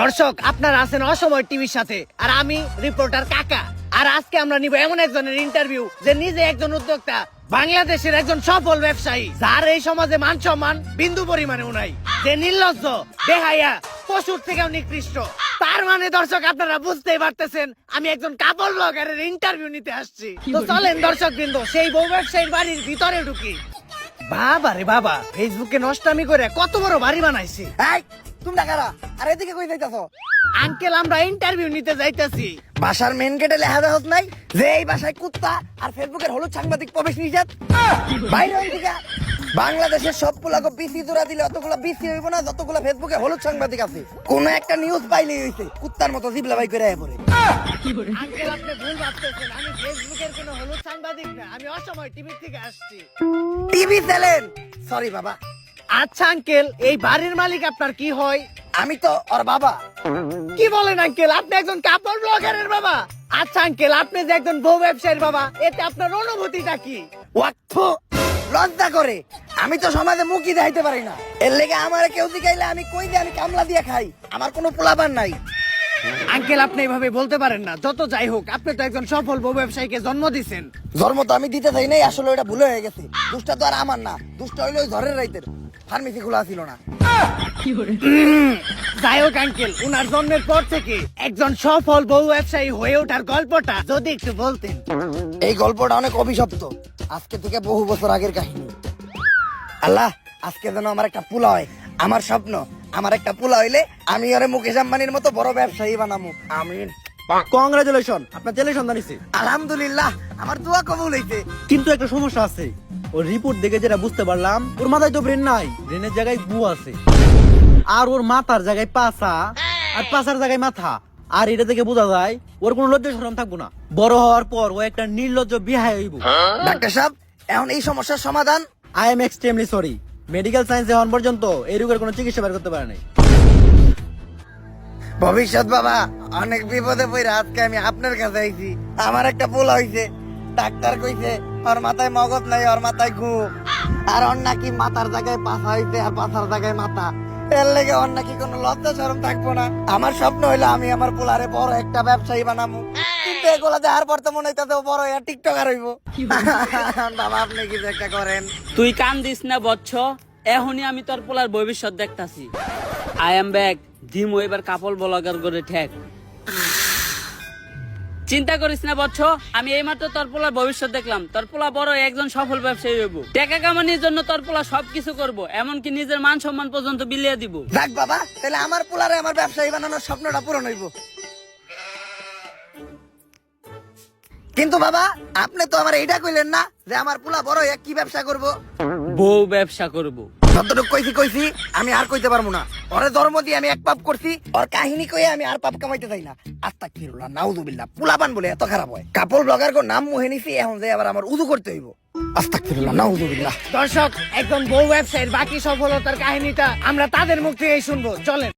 দর্শক, আপনারা আছেন অসময় টিভির সাথে, আর আমি রিপোর্টার কাকা। আর আজকে আমরা নিব এমন একজনের ইন্টারভিউ যে নিজে একজন উদ্যোক্তা, বাংলাদেশের একজন সফল ব্যবসায়ী, যার এই সমাজে মান সম্মান বিন্দু পরিমাণেও নাই, যে নির্লজ্জ, বেহায়া, পশুর থেকেও নিকৃষ্ট। তার মানে দর্শক, আপনারা বুঝতেই পারতেছেন আমি একজন কাপড় ব্লগারের ইন্টারভিউ নিতে আসছি। তো চলেন দর্শক বৃন্দ, সেই বউ ব্যবসায়ীর বাড়ির ভিতরে ঢুকি। বাবা রে বাবা, ফেসবুকে নষ্টামি করে কত বড় বাড়ি বানাইছে। তোমরা কারা? আর এদিকে কই যাইতাছো? আঙ্কেল, আমরা ইন্টারভিউ নিতে যাইতাছি। বাসার মেন গেটে লেখা দেওয়া নাই যে এই বাসায় কুত্তা আর ফেসবুকের হলুদ সাংবাদিক প্রবেশ নিষেধ? বাইরে হইন দিকা। বাংলাদেশের সব পোলাকে বিসি জোড়া দিলে অতগুলা বিসি হইব না যতগুলা ফেসবুকে হলুদ সাংবাদিক আছে। কোন একটা নিউজ পাইলেই হইছে কুত্তার মতো জিবলা বাই করে পড়ে। আঙ্কেল, আপনি ভুল ভাবতেছেন, আমি ফেসবুকের কোনো হলুদ সাংবাদিক না, আমি অসময় টিভি থেকে আসছি। TV channel? সরি বাবা। আচ্ছা আঙ্কেল, এই বাড়ির মালিক আপনার কি হয়? আমি তো ওর বাবা। কি বলেন আঙ্কেল, আপনি একজন কাপড় ব্লগারের বাবা? আচ্ছা আঙ্কেল, আপনি যে একজন বউ ব্যবসায়ীর বাবা, এতে আপনার অনুভূতিটা কি? ওয়াক্ফ লজ্জা করে। আমি তো সমাজে মুখই দেখাইতে পারি না, এর লেগে আমার কেউ দিকাইলে আমি কই দিয়ে আমি কামলা দিয়ে খাই। আমার কোনো পোলাপান নাই। আঙ্কেল, আপনি এভাবে বলতে পারেন না। যত যাই হোক, আপনি তো একজন সফল বউ ব্যবসায়ীকে জন্ম দিয়েছেন। জন্ম তো আমি দিতে চাই নাই, আসলে ওটা ভুল হয়ে গেছে। দুষ্টা তো আর আমার না, দুষ্টা হইলো ওই ঝড়ের রাইতের। ফার্মেসি খোলা ছিল না। যাই হোক আঙ্কেল, উনার জন্মের পর থেকে একজন সফল বউ ব্যবসায়ী হয়ে ওঠার গল্পটা যদি একটু বলতেন। এই গল্পটা অনেক অভিশপ্ত, আজকে থেকে বহু বছর আগের কাহিনী। আল্লাহ, আজকে যেন আমার একটা পোলা হয়। আমার স্বপ্ন, আমার একটা পোলা হইলে আমি ওরে মুকেশ আম্বানির মতো বড় ব্যবসায়ী বানামু। আমিন। কংগ্রাচুলেশন, আপনার ছেলে সন্তান হইছে। আলহামদুলিল্লাহ, আমার দোয়া কবুল হইছে। কিন্তু একটা সমস্যা আছে। ওর রিপোর্ট দেখে যেটা বুঝতে পারলাম, ওর মাথায় তো ব্রেন নাই, ব্রেনের জায়গায় গু আছে। আর ওর মাথার জায়গায় পাছা, আর পাছার জায়গায় মাথা। আর এটা থেকে বোঝা যায় ওর কোনো লজ্জা শরম থাকবো না। বড় হওয়ার পর ও একটা নির্লজ্জ বিহায় হইব। ডাক্তার সাহেব, এখন এই সমস্যার সমাধান? I am extremely sorry, medical science এখন পর্যন্ত এই রোগের কোনো চিকিৎসা বের করতে পারে নাই। ভবিষ্যৎ বাবা, অনেক বিপদে পড়ে আজকে আমি আপনার কাছে আইছি। আমার একটা পোলা হইছে, ডাক্তার কইছে ওর মাথায় মগজ নাই, ওর মাথায় ঘু। আর ওর নাকি মাথার জায়গায় পাছা হইছে আর পাছার জায়গায় মাথা। এর লেগে ওর নাকি কোনো লজ্জা শরম থাকবো না। আমার স্বপ্ন হইলো আমি আমার পোলারে বড় একটা ব্যবসায়ী বানামু। কিন্তু এগুলা দেখার পর তো মনে হইতাছে ও বড় হইয়া টিকটকার হইব। বাবা, আপনি কিছু একটা করেন। তুই কান দিস না বচ্চ, এখনই আমি তোর পোলার ভবিষ্যৎ দেখতাছি। আই এম ব্যাক, ধিমো এবার কাপড় ব্লগার করে ঠেক। চিন্তা করিস না বচ্চ, আমি এইমাত্র তোর পোলার ভবিষ্যৎ দেখলাম। তোর পোলা বড় একজন সফল ব্যবসায়ী হইব। টাকা কামানোর জন্য তোর পোলা সবকিছু করব, এমনকি নিজের মান সম্মান পর্যন্ত বিলিয়ে দিব। যাক বাবা, তাহলে আমার পোলারে আমার ব্যবসায়ী বানানোর স্বপ্নটা পূরণ হইব। কিন্তু বাবা, আপনি তো আমার এইটা কইলেন না যে আমার পোলা বড় হইয়া কি ব্যবসা করব। বউ ব্যবসা করব। যতটুকু কইছি আমি আর কইতে পারবো না। ওরে ধর্ম দিয়ে আমি এক পাপ করছি, ওর কাহিনী কইয়া আমি আর পাপ কামাইতে চাই না। আস্তাগফিরুল্লাহ, নাউযুবিল্লাহ। পোলাপান বলে এত খারাপ হয়? কাপড় ব্লগার কো নাম মুহে নিছি, এখন যে আবার আমার উযু করতে হইব। আস্তাগফিরুল্লাহ, নাউযুবিল্লাহ। দর্শক, একজন বউ ব্যবসায়ীর বাকি সফলতার কাহিনীটা আমরা তাদের মুখ থেকেই শুনবো। চলেন।